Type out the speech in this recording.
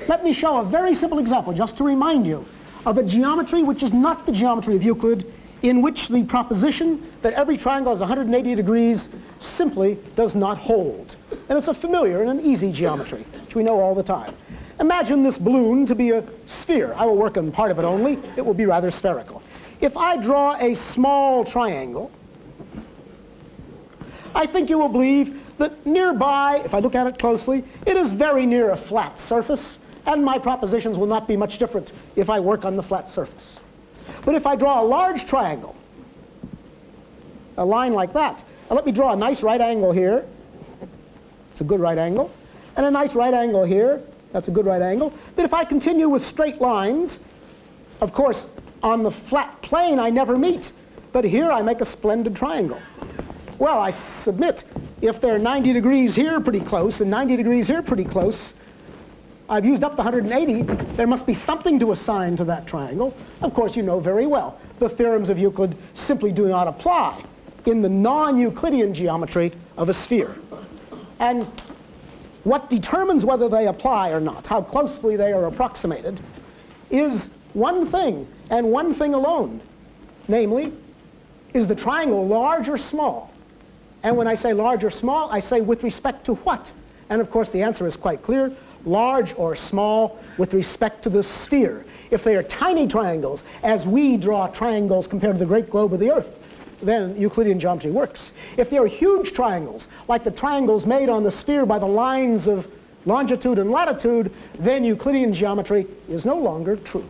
Let me show a very simple example, just to remind you of a geometry which is not the geometry of Euclid, in which the proposition that every triangle is 180 degrees simply does not hold. And it's a familiar and an easy geometry, which we know all the time. Imagine this balloon to be a sphere. I will work on part of it only. It will be rather spherical. If I draw a small triangle, I think you will believe that nearby, if I look at it closely, it is very near a flat surface, and my propositions will not be much different if I work on the flat surface. But if I draw a large triangle, a line like that, and let me draw a nice right angle here. It's a good right angle. And a nice right angle here. That's a good right angle. But if I continue with straight lines, of course, on the flat plane I never meet. But here I make a splendid triangle. Well, I submit, if they're 90 degrees here pretty close and 90 degrees here pretty close, I've used up the 180. There must be something to assign to that triangle. Of course, you know very well the theorems of Euclid simply do not apply in the non-Euclidean geometry of a sphere. And what determines whether they apply or not, how closely they are approximated, is one thing and one thing alone. Namely, is the triangle large or small? And when I say large or small, I say with respect to what? And of course the answer is quite clear. Large or small with respect to the sphere. If they are tiny triangles, as we draw triangles compared to the great globe of the Earth, then Euclidean geometry works. If they are huge triangles, like the triangles made on the sphere by the lines of longitude and latitude, then Euclidean geometry is no longer true.